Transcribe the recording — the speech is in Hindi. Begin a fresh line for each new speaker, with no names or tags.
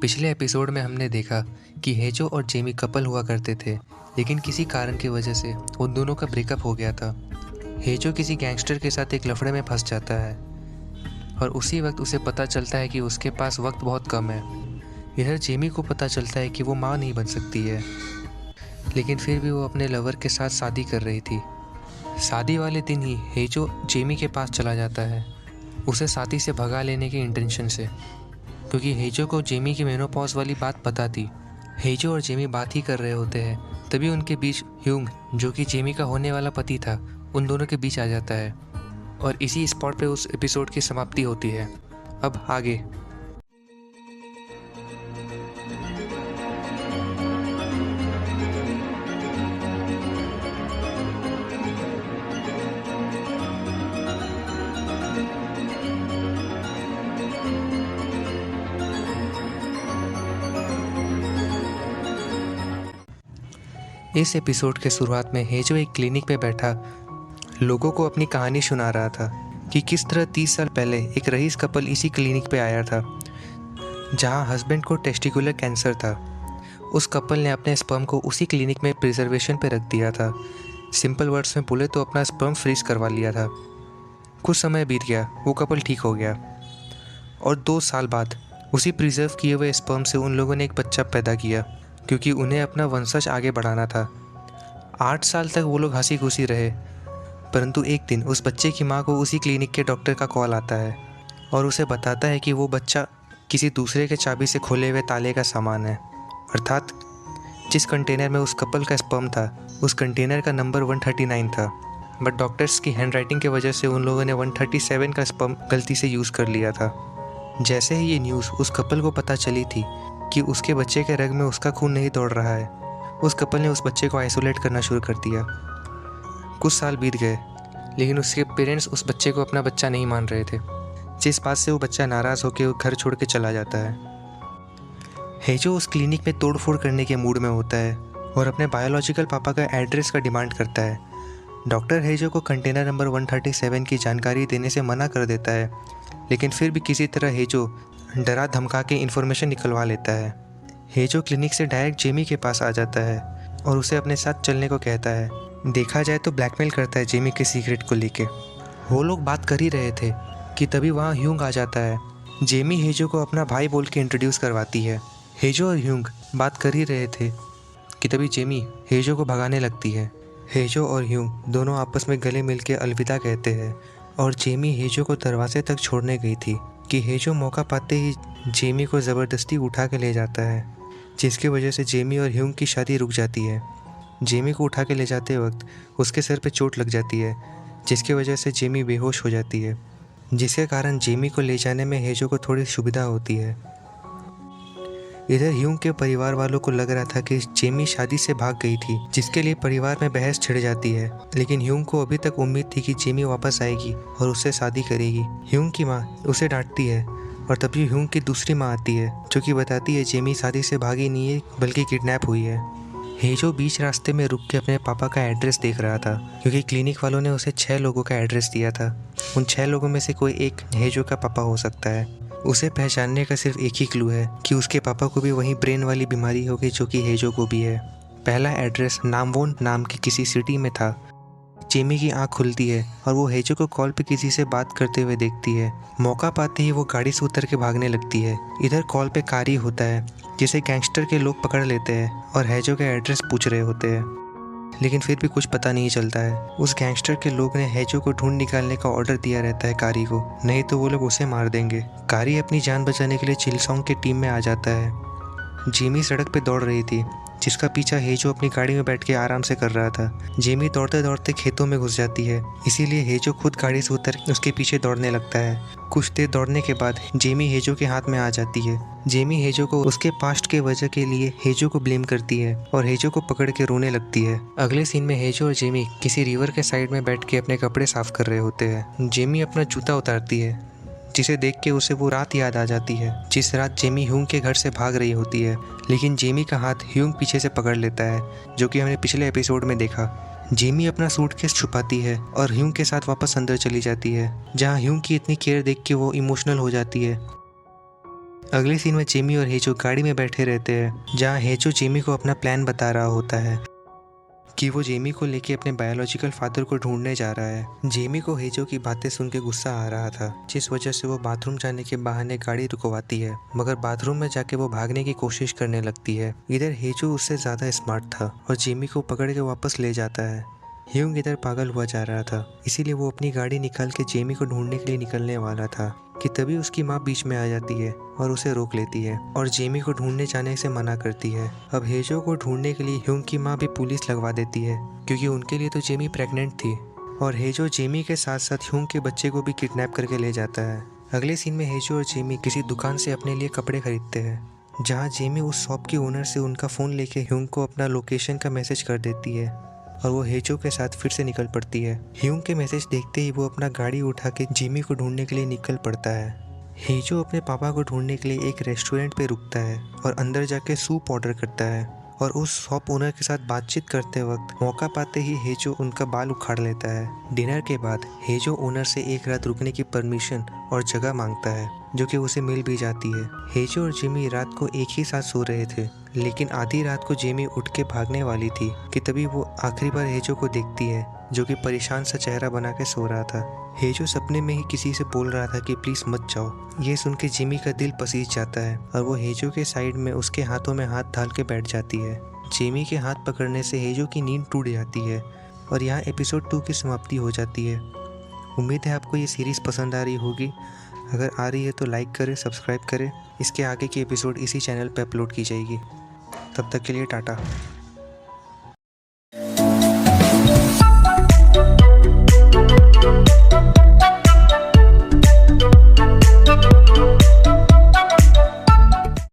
पिछले एपिसोड में हमने देखा कि हेजो और जेमी कपल हुआ करते थे, लेकिन किसी कारण की वजह से उन दोनों का ब्रेकअप हो गया था। हेजो किसी गैंगस्टर के साथ एक लफड़े में फंस जाता है और उसी वक्त उसे पता चलता है कि उसके पास वक्त बहुत कम है। इधर जेमी को पता चलता है कि वो माँ नहीं बन सकती है, लेकिन फिर भी वो अपने लवर के साथ शादी कर रही थी। शादी वाले दिन ही हेजो जेमी के पास चला जाता है, उसे शादी से भगा लेने के इंटेंशन से, क्योंकि हेजो को जेमी की मेनोपॉज वाली बात पता थी। हेजो और जेमी बात ही कर रहे होते हैं, तभी उनके बीच ह्यूंग, जो कि जेमी का होने वाला पति था, उन दोनों के बीच आ जाता है और इसी स्पॉट पे उस एपिसोड की समाप्ति होती है। अब आगे इस एपिसोड के शुरुआत में हेजो एक क्लिनिक पे बैठा लोगों को अपनी कहानी सुना रहा था कि किस तरह 30 साल पहले एक रईस कपल इसी क्लिनिक पे आया था, जहां हस्बैंड को टेस्टिकुलर कैंसर था। उस कपल ने अपने स्पर्म को उसी क्लिनिक में प्रिजर्वेशन पे रख दिया था। सिंपल वर्ड्स में बोले तो अपना स्पर्म फ्रीज करवा लिया था। कुछ समय बीत गया, वो कपल ठीक हो गया और 2 साल बाद उसी प्रिजर्व किए हुए स्पर्म से उन लोगों ने एक बच्चा पैदा किया, क्योंकि उन्हें अपना वंशज आगे बढ़ाना था। 8 साल तक वो लोग हंसी खुशी रहे, परंतु एक दिन उस बच्चे की माँ को उसी क्लिनिक के डॉक्टर का कॉल आता है और उसे बताता है कि वो बच्चा किसी दूसरे के चाबी से खोले हुए ताले का सामान है, अर्थात जिस कंटेनर में उस कपल का स्पर्म था, उस कंटेनर का नंबर 139 था। बट डॉक्टर्स की हैंडराइटिंग की वजह से उन लोगों ने 137 का स्पर्म गलती से यूज़ कर लिया था। जैसे ही ये न्यूज़ उस कपल को पता चली थी कि उसके बच्चे के रग में उसका खून नहीं दौड़ रहा है, उस कपल ने उस बच्चे को आइसोलेट करना शुरू कर दिया। कुछ साल बीत गए, लेकिन उसके पेरेंट्स उस बच्चे को अपना बच्चा नहीं मान रहे थे, जिस बात से वो बच्चा नाराज़ होकर घर छोड़ के चला जाता है। हेजो उस क्लिनिक में तोड़फोड़ करने के मूड में होता है और अपने बायोलॉजिकल पापा का एड्रेस का डिमांड करता है। डॉक्टर हेजो को कंटेनर नंबर 137 की जानकारी देने से मना कर देता है, लेकिन फिर भी किसी तरह हेजो डरा धमका के इन्फॉर्मेशन निकलवा लेता है। हेजो क्लिनिक से डायरेक्ट जेमी के पास आ जाता है और उसे अपने साथ चलने को कहता है। देखा जाए तो ब्लैकमेल करता है जेमी के सीक्रेट को लेके। वो लोग बात कर ही रहे थे कि तभी वहाँ ह्यूंग आ जाता है। जेमी हेजो को अपना भाई बोल के इंट्रोड्यूस करवाती है। हेजो और ह्यूंग बात कर ही रहे थे कि तभी जेमी हेजो को भगाने लगती है। हेजो और ह्यूंग दोनों आपस में गले मिल के अलविदा कहते हैं और जेमी हेजो को दरवाजे तक छोड़ने गई थी कि हेजो मौका पाते ही जेमी को ज़बरदस्ती उठा के ले जाता है, जिसकी वजह से जेमी और ह्यूंग की शादी रुक जाती है। जेमी को उठा के ले जाते वक्त उसके सर पे चोट लग जाती है, जिसकी वजह से जेमी बेहोश हो जाती है, जिसके कारण जेमी को ले जाने में हेजो को थोड़ी सुविधा होती है। इधर ह्यूंग के परिवार वालों को लग रहा था कि जेमी शादी से भाग गई थी, जिसके लिए परिवार में बहस छिड़ जाती है, लेकिन ह्यूंग को अभी तक उम्मीद थी कि जेमी वापस आएगी और उससे शादी करेगी। ह्यूंग की माँ उसे डांटती है और तभी ह्यूंग की दूसरी माँ आती है, जो कि बताती है जेमी शादी से भागी नहीं है बल्कि किडनैप हुई है। हेजो बीच रास्ते में रुक के अपने पापा का एड्रेस देख रहा था, क्योंकि क्लिनिक वालों ने उसे 6 लोगों का एड्रेस दिया था। उन 6 लोगों में से कोई एक हेजो का पापा हो सकता है। उसे पहचानने का सिर्फ एक ही क्लू है कि उसके पापा को भी वही ब्रेन वाली बीमारी होगी जो कि हेजो को भी है। पहला एड्रेस नामवोन नाम की किसी सिटी में था। जेमी की आंख खुलती है और वो हेजो को कॉल पे किसी से बात करते हुए देखती है। मौका पाते ही वो गाड़ी से उतर के भागने लगती है। इधर कॉल पे कारी होता है, जिसे गैंगस्टर के लोग पकड़ लेते हैं और हेजो का एड्रेस पूछ रहे होते हैं, लेकिन फिर भी कुछ पता नहीं चलता है। उस गैंगस्टर के लोग ने हेजो को ढूंढ निकालने का ऑर्डर दिया रहता है कारी को, नहीं तो वो लोग उसे मार देंगे। कारी अपनी जान बचाने के लिए चिलसोंग की टीम में आ जाता है। जेमी सड़क पे दौड़ रही थी, जिसका पीछा हेजो अपनी गाड़ी में बैठ के आराम से कर रहा था। जेमी दौड़ते दौड़ते खेतों में घुस जाती है, इसीलिए हेजो खुद गाड़ी से उतर उसके पीछे दौड़ने लगता है। कुछ देर दौड़ने के बाद जेमी हेजो के हाथ में आ जाती है। जेमी हेजो को उसके पास्ट के वजह के लिए हेजो को ब्लेम करती है और हेजो को पकड़ के रोने लगती है। अगले सीन में हेजो और जेमी किसी रिवर के साइड में बैठ के अपने कपड़े साफ कर रहे होते हैं। जेमी अपना जूता उतारती है, जिसे देख के उसे वो रात याद आ जाती है जिस रात जेमी ह्यूंग के घर से भाग रही होती है, लेकिन जेमी का हाथ ह्यूंग पीछे से पकड़ लेता है, जो कि हमने पिछले एपिसोड में देखा। जेमी अपना सूटकेस छुपाती है और ह्यूंग के साथ वापस अंदर चली जाती है, जहां ह्यूंग की इतनी केयर देख के वो इमोशनल हो जाती है। अगले सीन में जेमी और हेजो गाड़ी में बैठे रहते हैं, जहाँ हेजो जेमी को अपना प्लान बता रहा होता है कि वो जेमी को लेके अपने बायोलॉजिकल फादर को ढूंढने जा रहा है। जेमी को हेजो की बातें सुन के गुस्सा आ रहा था, जिस वजह से वो बाथरूम जाने के बहाने गाड़ी रुकवाती है, मगर बाथरूम में जाके वो भागने की कोशिश करने लगती है। इधर हेजो उससे ज़्यादा स्मार्ट था और जेमी को पकड़ के वापस ले जाता है। ह्यूंग इधर पागल हुआ जा रहा था, इसीलिए वो अपनी गाड़ी निकाल के जेमी को ढूंढने के लिए निकलने वाला था कि तभी उसकी माँ बीच में आ जाती है और उसे रोक लेती है और जेमी को ढूंढने जाने से मना करती है। अब हेजो को ढूंढने के लिए ह्यूंग की माँ भी पुलिस लगवा देती है, क्योंकि उनके लिए तो जेमी प्रेग्नेंट थी। और हेजो जेमी के साथ साथ ह्यूंग के बच्चे को भी किडनैप करके ले जाता है। अगले सीन में हेजो और जेमी किसी दुकान से अपने लिए कपड़े खरीदते हैं, जहाँ जेमी उस शॉप के ओनर से उनका फ़ोन लेके ह्यूंग को अपना लोकेशन का मैसेज कर देती है और वो हेजो के साथ फिर से निकल पड़ती है। ह्यूंग के मैसेज देखते ही वो अपना गाड़ी उठा के जेमी को ढूंढने के लिए निकल पड़ता है। हेजो अपने पापा को ढूंढने के लिए एक रेस्टोरेंट पे रुकता है और अंदर जाके सूप ऑर्डर करता है और उस शॉप ओनर के साथ बातचीत करते वक्त मौका पाते ही हेजो उनका बाल उखाड़ लेता है। डिनर के बाद हेजो ओनर से एक रात रुकने की परमिशन और जगह मांगता है, जो कि उसे मिल भी जाती है। हेजो और जेमी रात को एक ही साथ सो रहे थे, लेकिन आधी रात को जेमी उठ के भागने वाली थी कि तभी वो आखिरी बार हेजो को देखती है, जो कि परेशान सा चेहरा बना के सो रहा था। हेजो सपने में ही किसी से बोल रहा था कि प्लीज़ मत जाओ। ये सुन के जेमी का दिल पसीज जाता है और वो हेजो के साइड में उसके हाथों में हाथ डाल के बैठ जाती है। जेमी के हाथ पकड़ने से हेजो की नींद टूट जाती है और यहाँ एपिसोड 2 की समाप्ति हो जाती है। उम्मीद है आपको ये सीरीज़ पसंद आ रही होगी। अगर आ रही है तो लाइक करें, सब्सक्राइब करें। इसके आगे की एपिसोड इसी चैनल पर अपलोड की जाएगी। तब तक के लिए टाटा।